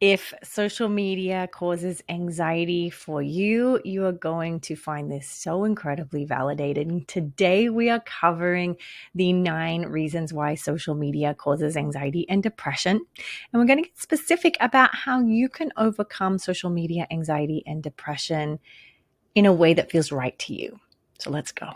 If social media causes anxiety for you, you are going to find this so incredibly validated. And today we are covering the 9 reasons why social media causes anxiety and depression. And we're going to get specific about how you can overcome social media anxiety and depression in a way that feels right to you. So let's go.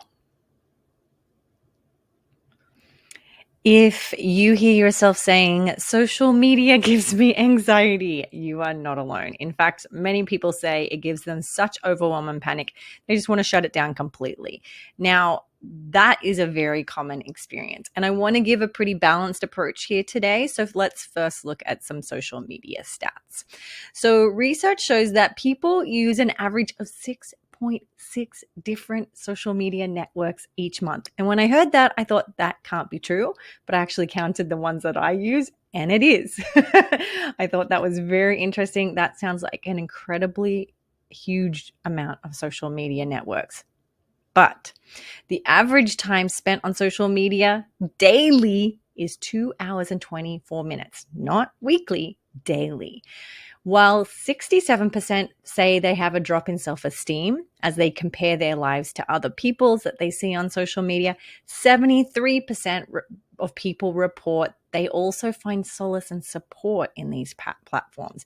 If you hear yourself saying, social media gives me anxiety, you are not alone. In fact, many people say it gives them such overwhelm and panic, they just want to shut it down completely. Now, that is a very common experience. And I want to give a pretty balanced approach here today. So let's first look at some social media stats. So research shows that people use an average of 6.6 different social media networks each month. And when I heard that, I thought that can't be true, but I actually counted the ones that I use, and it is. I thought that was very interesting. That sounds like an incredibly huge amount of social media networks. But the average time spent on social media daily is 2 hours and 24 minutes, not weekly, daily. While 67% say they have a drop in self-esteem as they compare their lives to other people's that they see on social media, 73% of people report they also find solace and support in these platforms.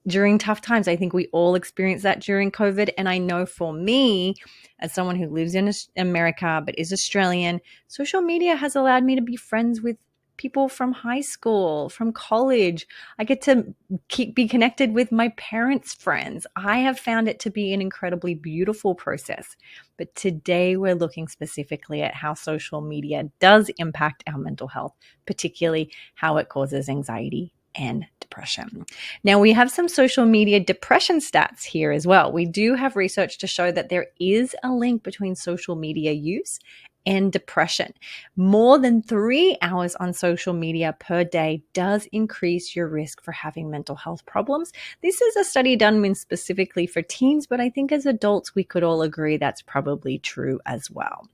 During tough times, I think we all experienced that during COVID. And I know for me, as someone who lives in America but is Australian, social media has allowed me to be friends with people from high school, from college. I get to be connected with my parents' friends. I have found it to be an incredibly beautiful process. But today we're looking specifically at how social media does impact our mental health, particularly how it causes anxiety and depression. Now, we have some social media depression stats here as well. We do have research to show that there is a link between social media use and depression. More than 3 hours on social media per day does increase your risk for having mental health problems. This is a study done specifically for teens, but I think as adults, we could all agree that's probably true as well.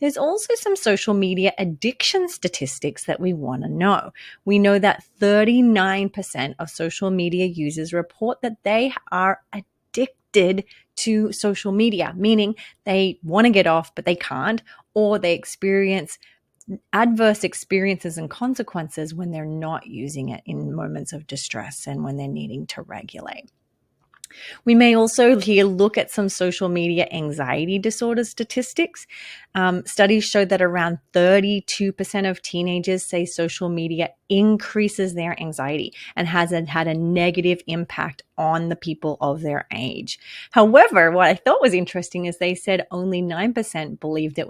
There's also some social media addiction statistics that we want to know. We know that 39% of social media users report that they are addicted to social media, meaning they want to get off, but they can't, or they experience adverse experiences and consequences when they're not using it in moments of distress and when they're needing to regulate. We may also here look at some social media anxiety disorder statistics. Studies show that around 32% of teenagers say social media increases their anxiety and has had a negative impact on the people of their age. However, what I thought was interesting is they said only 9% believed that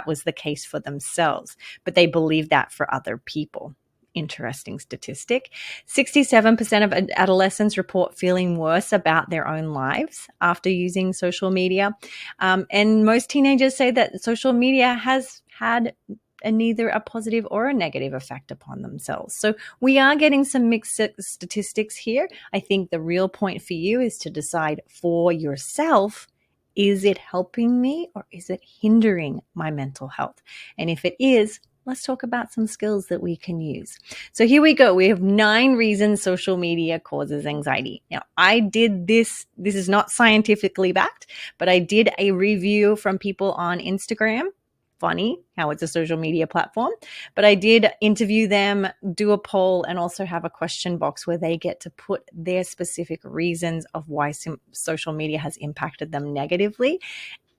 was the case for themselves, but they believed that for other people. Interesting statistic. 67% of adolescents report feeling worse about their own lives after using social media. And most teenagers say that social media has had neither a positive or a negative effect upon themselves. So we are getting some mixed statistics here. I think the real point for you is to decide for yourself, is it helping me or is it hindering my mental health? And if it is, let's talk about some skills that we can use. So here we go. We have 9 reasons social media causes anxiety. Now, I did this. This is not scientifically backed, but I did a review from people on Instagram. Funny how it's a social media platform, but I did interview them, do a poll, and also have a question box where they get to put their specific reasons of why social media has impacted them negatively.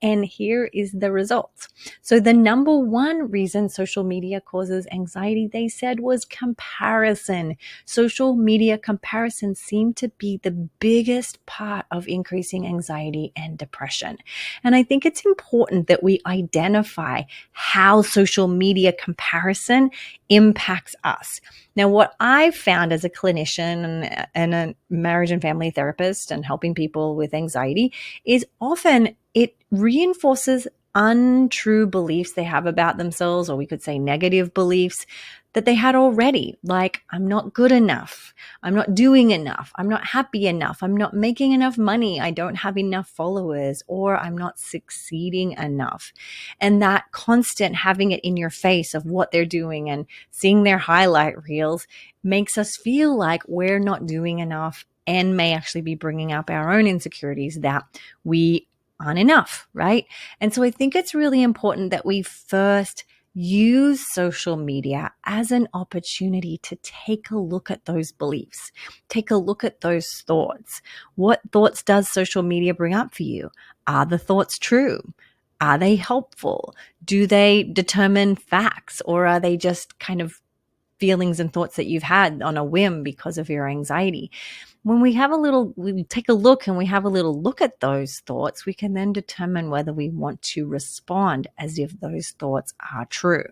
And here is the results. So the number 1 reason social media causes anxiety, they said, was comparison. Social media comparisons seem to be the biggest part of increasing anxiety and depression. And I think it's important that we identify how social media comparison impacts us. Now, what I've found as a clinician and a marriage and family therapist and helping people with anxiety is often it reinforces untrue beliefs they have about themselves, or we could say negative beliefs that they had already, like I'm not good enough, I'm not doing enough, I'm not happy enough, I'm not making enough money, I don't have enough followers, or I'm not succeeding enough. And that constant having it in your face of what they're doing and seeing their highlight reels makes us feel like we're not doing enough and may actually be bringing up our own insecurities that we aren't enough, right? And so I think it's really important that we first use social media as an opportunity to take a look at those beliefs, take a look at those thoughts. What thoughts does social media bring up for you? Are the thoughts true? Are they helpful? Do they determine facts, or are they just kind of feelings and thoughts that you've had on a whim because of your anxiety? When we take a look and we have a little look at those thoughts, we can then determine whether we want to respond as if those thoughts are true.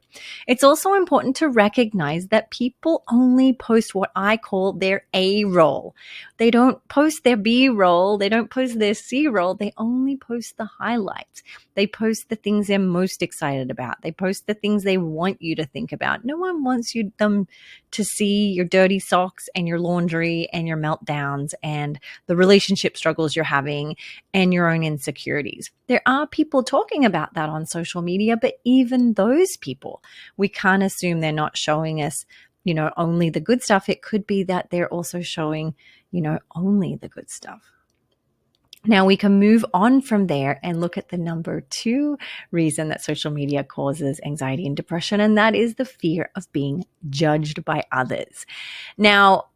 It's also important to recognize that people only post what I call their A roll. They don't post their B roll. They don't post their C roll. They only post the highlights. They post the things they're most excited about. They post the things they want you to think about. No one wants them to see your dirty socks and your laundry and your meltdowns and the relationship struggles you're having and your own insecurities. There are people talking about that on social media, but even those people, we can't assume they're not showing us, only the good stuff. It could be that they're also showing, only the good stuff. Now we can move on from there and look at the number 2 reason that social media causes anxiety and depression, and that is the fear of being judged by others. Now,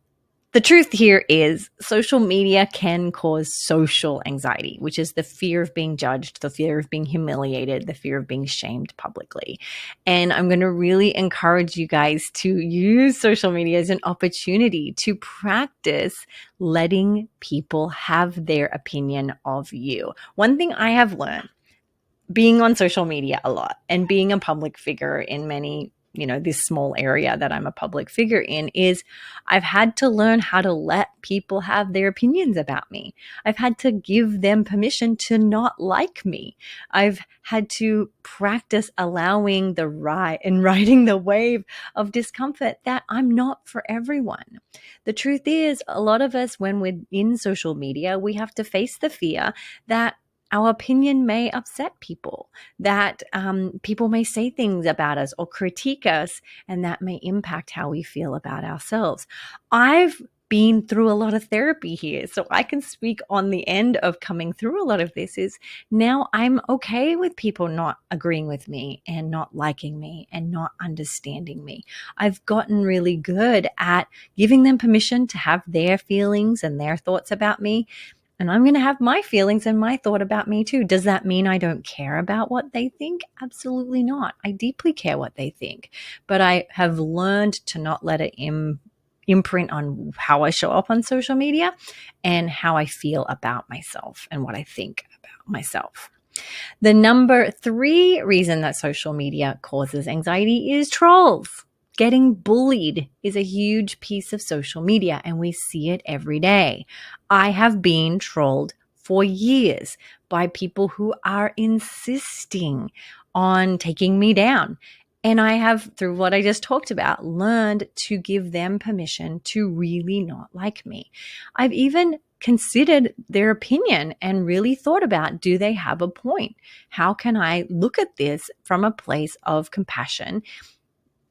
the truth here is social media can cause social anxiety, which is the fear of being judged, the fear of being humiliated, the fear of being shamed publicly. And I'm going to really encourage you guys to use social media as an opportunity to practice letting people have their opinion of you. One thing I have learned being on social media a lot and being a public figure in many, this small area that I'm a public figure in, is I've had to learn how to let people have their opinions about me. I've had to give them permission to not like me. I've had to practice allowing and riding the wave of discomfort that I'm not for everyone. The truth is, a lot of us, when we're in social media, we have to face the fear that our opinion may upset people, that people may say things about us or critique us, and that may impact how we feel about ourselves. I've been through a lot of therapy here, so I can speak on the end of coming through a lot of this. Is now I'm okay with people not agreeing with me and not liking me and not understanding me. I've gotten really good at giving them permission to have their feelings and their thoughts about me. And I'm going to have my feelings and my thought about me too. Does that mean I don't care about what they think? Absolutely not. I deeply care what they think, but I have learned to not let it imprint on how I show up on social media and how I feel about myself and what I think about myself. The number 3 reason that social media causes anxiety is trolls. Getting bullied is a huge piece of social media, and we see it every day. I have been trolled for years by people who are insisting on taking me down. And I have, through what I just talked about, learned to give them permission to really not like me. I've even considered their opinion and really thought about, do they have a point? How can I look at this from a place of compassion?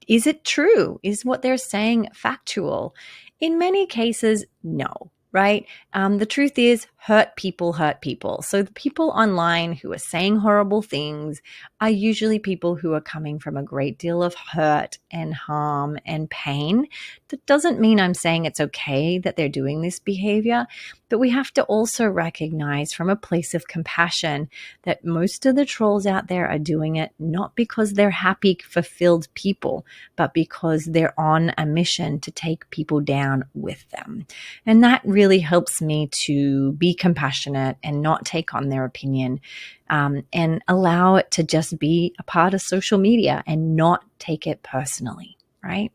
Is it true? Is what they're saying factual? In many cases, no, right? The truth is, hurt people hurt people. So the people online who are saying horrible things are usually people who are coming from a great deal of hurt and harm and pain. That doesn't mean I'm saying it's okay that they're doing this behavior, but we have to also recognize from a place of compassion that most of the trolls out there are doing it not because they're happy, fulfilled people, but because they're on a mission to take people down with them. And that really helps me to be compassionate and not take on their opinion, and allow it to just be a part of social media and not take it personally, right?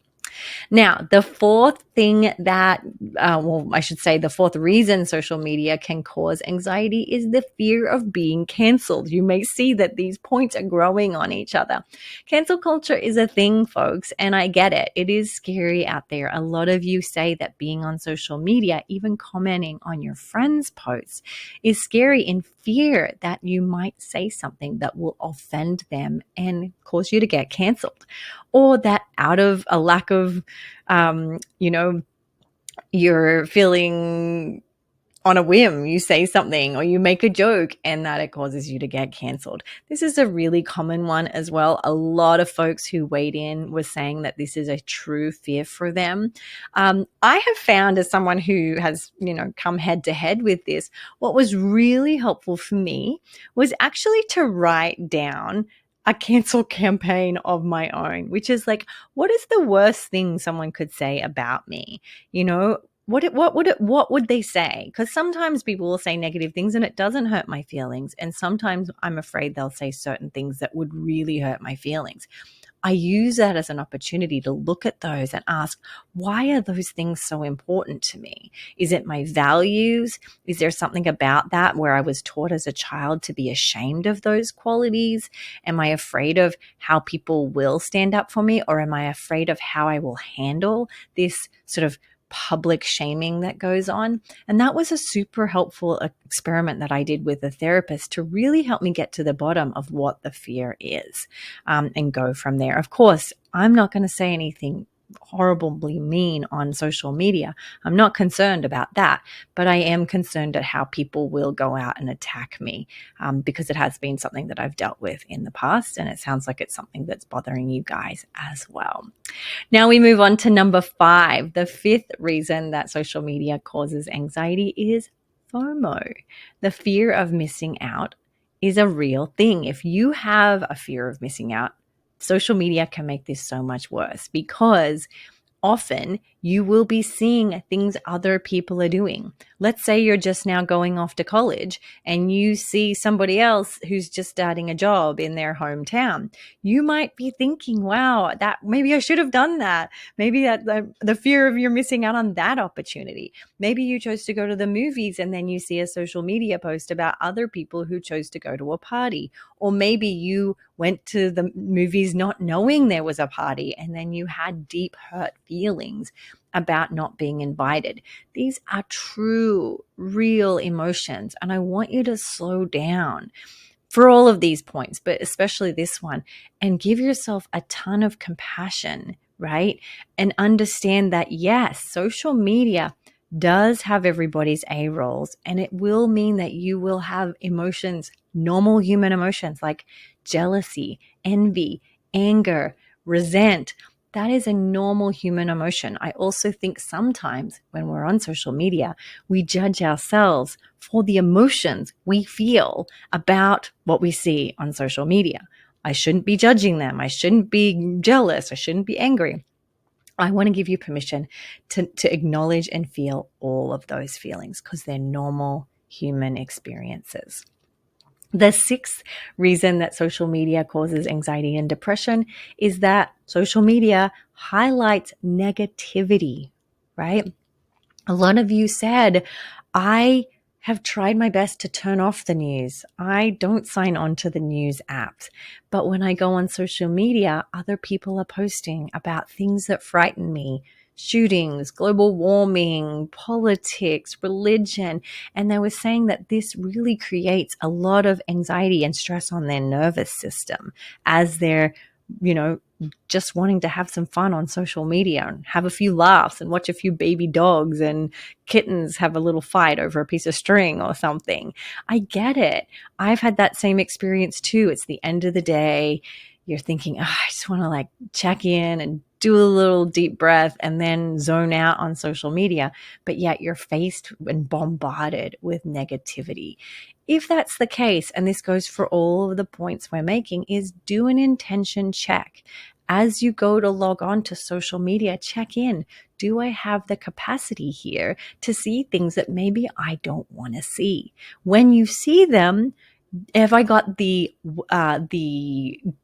Now, the fourth thing that, the fourth reason social media can cause anxiety is the fear of being canceled. You may see that these points are growing on each other. Cancel culture is a thing, folks, and I get it. It is scary out there. A lot of you say that being on social media, even commenting on your friends' posts, is scary in fear that you might say something that will offend them and cause you to get canceled. Or that out of a lack of, you're feeling on a whim, you say something or you make a joke and that it causes you to get cancelled. This is a really common one as well. A lot of folks who weighed in were saying that this is a true fear for them. I have found, as someone who has, come head to head with this, what was really helpful for me was actually to write down a cancel campaign of my own, which is like, what is the worst thing someone could say about me? You know, what would they say? Because sometimes people will say negative things and it doesn't hurt my feelings, and sometimes I'm afraid they'll say certain things that would really hurt my feelings. I use that as an opportunity to look at those and ask, why are those things so important to me? Is it my values? Is there something about that where I was taught as a child to be ashamed of those qualities? Am I afraid of how people will stand up for me, or am I afraid of how I will handle this sort of public shaming that goes on? And that was a super helpful experiment that I did with a therapist to really help me get to the bottom of what the fear is, and go from there. Of course, I'm not going to say anything horribly mean on social media. I'm not concerned about that, but I am concerned at how people will go out and attack me, because it has been something that I've dealt with in the past, and it sounds like it's something that's bothering you guys as well. Now we move on to number 5. The 5th reason that social media causes anxiety is FOMO. The fear of missing out is a real thing. If you have a fear of missing out, social media can make this so much worse, because often you will be seeing things other people are doing. Let's say you're just now going off to college and you see somebody else who's just starting a job in their hometown. You might be thinking, wow, that maybe I should have done that. Maybe that the fear of you're missing out on that opportunity. Maybe you chose to go to the movies and then you see a social media post about other people who chose to go to a party. Or maybe you went to the movies not knowing there was a party and then you had deep hurt feelings about not being invited. These are true, real emotions, and I want you to slow down for all of these points, but especially this one, and give yourself a ton of compassion, right? And understand that, yes, social media does have everybody's A roles, and it will mean that you will have emotions, normal human emotions like jealousy, envy, anger, resent. That is a normal human emotion. I also think sometimes when we're on social media, we judge ourselves for the emotions we feel about what we see on social media. I shouldn't be judging them. I shouldn't be jealous. I shouldn't be angry. I want to give you permission to acknowledge and feel all of those feelings, because they're normal human experiences. The 6th reason that social media causes anxiety and depression is that social media highlights negativity, right? A lot of you said, I have tried my best to turn off the news. I don't sign on to the news apps. But when I go on social media, other people are posting about things that frighten me: shootings, global warming, politics, religion. And they were saying that this really creates a lot of anxiety and stress on their nervous system as they're, just wanting to have some fun on social media and have a few laughs and watch a few baby dogs and kittens have a little fight over a piece of string or something. I get it. I've had that same experience too. It's the end of the day. You're thinking, I just want to like check in and do a little deep breath and then zone out on social media. But yet you're faced and bombarded with negativity. If that's the case, and this goes for all of the points we're making, is do an intention check. As you go to log on to social media, check in. Do I have the capacity here to see things that maybe I don't want to see? When you see them, have I got the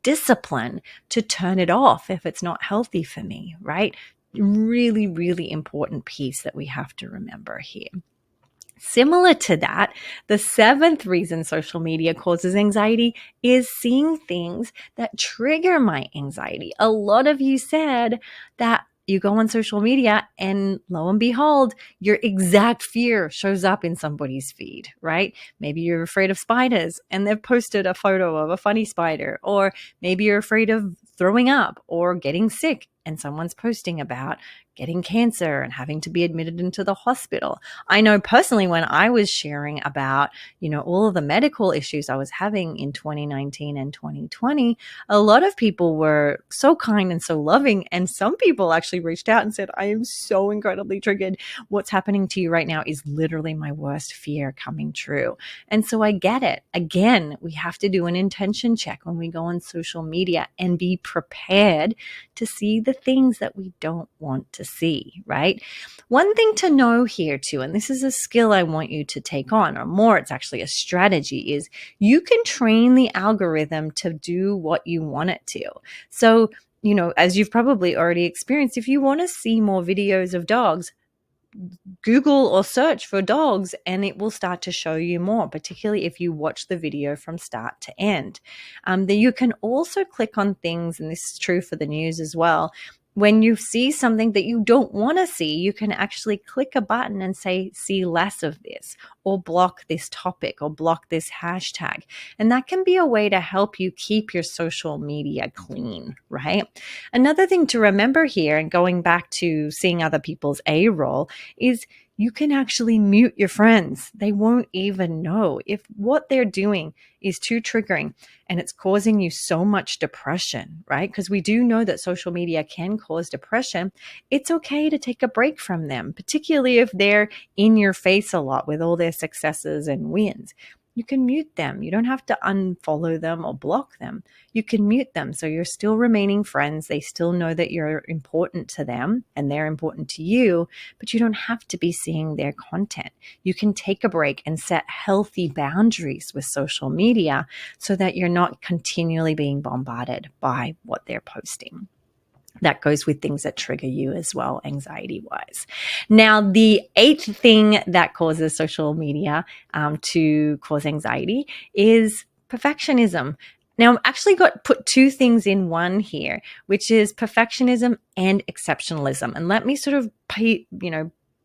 discipline to turn it off if it's not healthy for me, right? Really, really important piece that we have to remember here. Similar to that, the 7th reason social media causes anxiety is seeing things that trigger my anxiety. A lot of you said that you go on social media and lo and behold, your exact fear shows up in somebody's feed, right? Maybe you're afraid of spiders and they've posted a photo of a funny spider, or maybe you're afraid of throwing up or getting sick and someone's posting about getting cancer and having to be admitted into the hospital. I know personally when I was sharing about, all of the medical issues I was having in 2019 and 2020, a lot of people were so kind and so loving. And some people actually reached out and said, I am so incredibly triggered. What's happening to you right now is literally my worst fear coming true. And so I get it. Again, we have to do an intention check when we go on social media and be prepared to see the things that we don't want to see, right? One thing to know here too, and this is a skill I want you to take on, or more, it's actually a strategy, is you can train the algorithm to do what you want it to. So, as you've probably already experienced, if you want to see more videos of dogs, Google or search for dogs and it will start to show you more, particularly if you watch the video from start to end. Then you can also click on things, and this is true for the news as well. When you see something that you don't want to see, you can actually click a button and say, see less of this, or block this topic, or block this hashtag. And that can be a way to help you keep your social media clean, right? Another thing to remember here, and going back to seeing other people's A-roll, is you can actually mute your friends. They won't even know if what they're doing is too triggering and it's causing you so much depression, right? Because we do know that social media can cause depression. It's okay to take a break from them, particularly if they're in your face a lot with all their successes and wins. You can mute them. You don't have to unfollow them or block them. You can mute them so you're still remaining friends. They still know that you're important to them and they're important to you, but you don't have to be seeing their content. You can take a break and set healthy boundaries with social media so that you're not continually being bombarded by what they're posting. That goes with things that trigger you as well, anxiety-wise. Now, the eighth thing that causes social media to cause anxiety is perfectionism. Now, I've actually put two things in one here, which is perfectionism and exceptionalism. And let me sort of,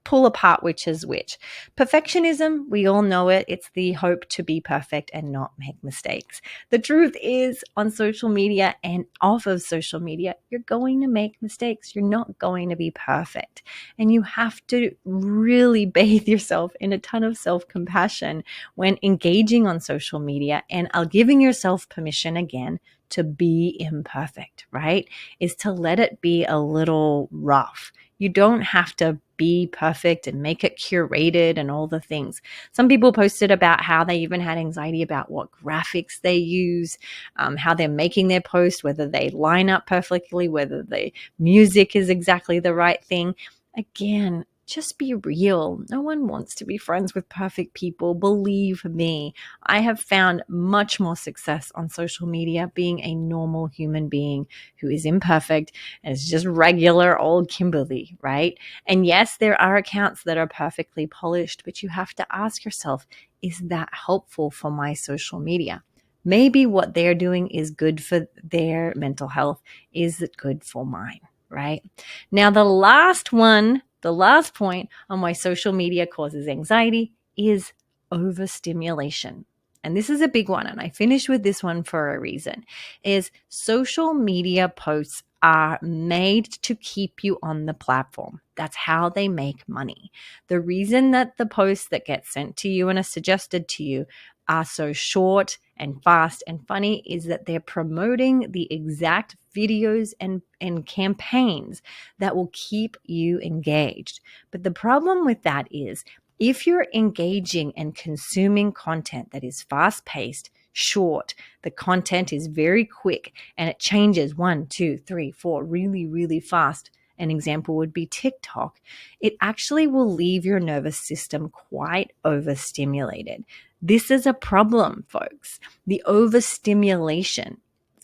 pull apart which is which. Perfectionism, we all know it. It's the hope to be perfect and not make mistakes. The truth is, on social media and off of social media, you're going to make mistakes. You're not going to be perfect. And you have to really bathe yourself in a ton of self-compassion when engaging on social media and giving yourself permission again to be imperfect, right? Is to let it be a little rough. You don't have to be perfect and make it curated and all the things. Some people posted about how they even had anxiety about what graphics they use, how they're making their post, whether they line up perfectly, whether the music is exactly the right thing. Again, just be real. No one wants to be friends with perfect people. Believe me, I have found much more success on social media being a normal human being who is imperfect and is just regular old Kimberly, right? And yes, there are accounts that are perfectly polished, but you have to ask yourself, is that helpful for my social media? Maybe what they're doing is good for their mental health. Is it good for mine? Right? Now, the last point on why social media causes anxiety is overstimulation. And this is a big one, and I finished with this one for a reason, is social media posts are made to keep you on the platform. That's how they make money. The reason that the posts that get sent to you and are suggested to you are so short and fast and funny is that they're promoting the exact videos and campaigns that will keep you engaged. But the problem with that is if you're engaging and consuming content that is fast-paced, short, the content is very quick and it changes 1, 2, 3, 4 really, really fast. An example would be TikTok. It actually will leave your nervous system quite overstimulated. This is a problem, folks. The overstimulation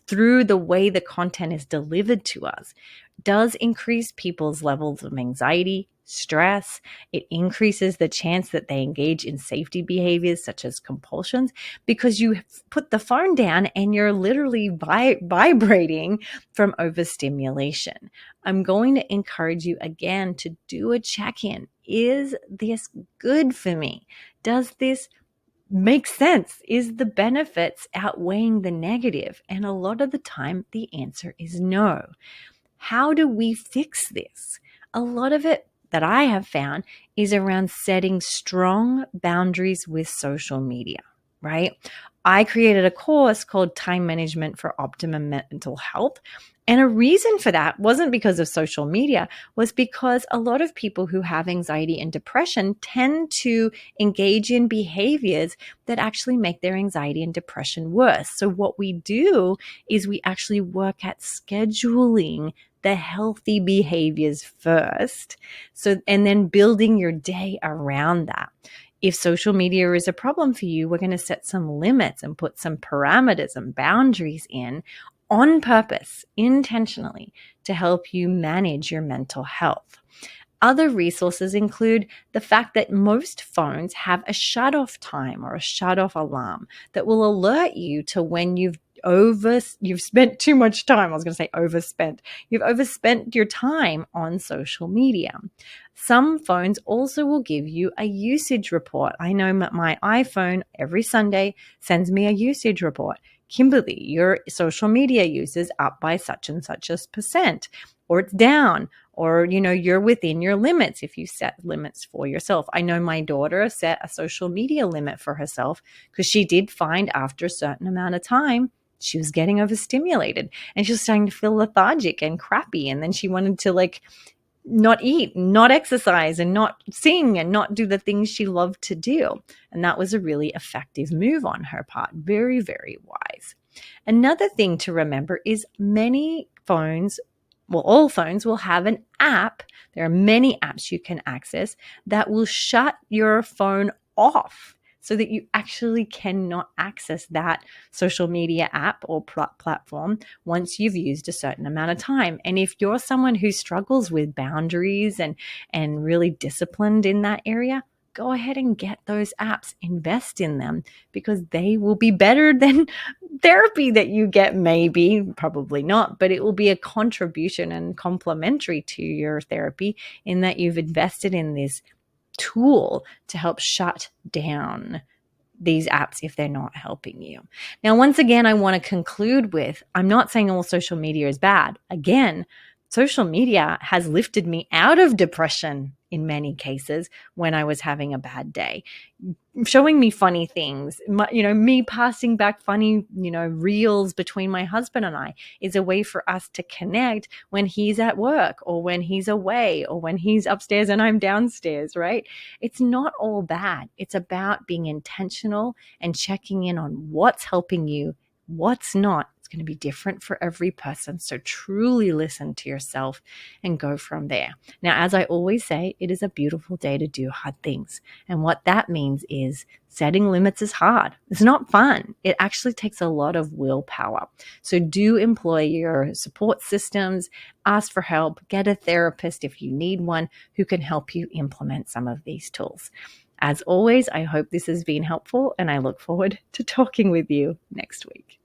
through the way the content is delivered to us does increase people's levels of anxiety, stress. It increases the chance that they engage in safety behaviors such as compulsions because you put the phone down and you're literally vibrating from overstimulation. I'm going to encourage you again to do a check-in. Is this good for me? Does this makes sense? Is the benefits outweighing the negative? And a lot of the time, the answer is no. How do we fix this? A lot of it that I have found is around setting strong boundaries with social media, right? I created a course called Time Management for Optimum Mental Health. And a reason for that wasn't because of social media, was because a lot of people who have anxiety and depression tend to engage in behaviors that actually make their anxiety and depression worse. So what we do is we actually work at scheduling the healthy behaviors first. So, and then building your day around that. If social media is a problem for you, we're going to set some limits and put some parameters and boundaries in on purpose, intentionally, to help you manage your mental health. Other resources include the fact that most phones have a shut-off time or a shut-off alarm that will alert you to when you've spent too much time. I was going to say overspent. You've overspent your time on social media. Some phones also will give you a usage report. I know my iPhone every Sunday sends me a usage report. Kimberly, your social media use is up by such and such a percent, or it's down, or you're within your limits if you set limits for yourself. I know my daughter set a social media limit for herself because she did find after a certain amount of time she was getting overstimulated and she was starting to feel lethargic and crappy, and then she wanted to not eat, not exercise, and not sing, and not do the things she loved to do. And that was a really effective move on her part. Very, very wise. Another thing to remember is all phones will have an app. There are many apps you can access that will shut your phone off so that you actually cannot access that social media app or platform once you've used a certain amount of time. And if you're someone who struggles with boundaries and really disciplined in that area, go ahead and get those apps, invest in them, because they will be better than therapy that you get, maybe, probably not, but it will be a contribution and complementary to your therapy in that you've invested in this tool to help shut down these apps if they're not helping you. Now, once again, I want to conclude with, I'm not saying all social media is bad. Again, social media has lifted me out of depression in many cases when I was having a bad day, showing me funny things. Me passing back funny, reels between my husband and I is a way for us to connect when he's at work or when he's away or when he's upstairs and I'm downstairs, right? It's not all bad. It's about being intentional and checking in on what's helping you, what's not. It's going to be different for every person. So truly listen to yourself and go from there. Now, as I always say, it is a beautiful day to do hard things. And what that means is setting limits is hard. It's not fun. It actually takes a lot of willpower. So do employ your support systems, ask for help, get a therapist if you need one who can help you implement some of these tools. As always, I hope this has been helpful, and I look forward to talking with you next week.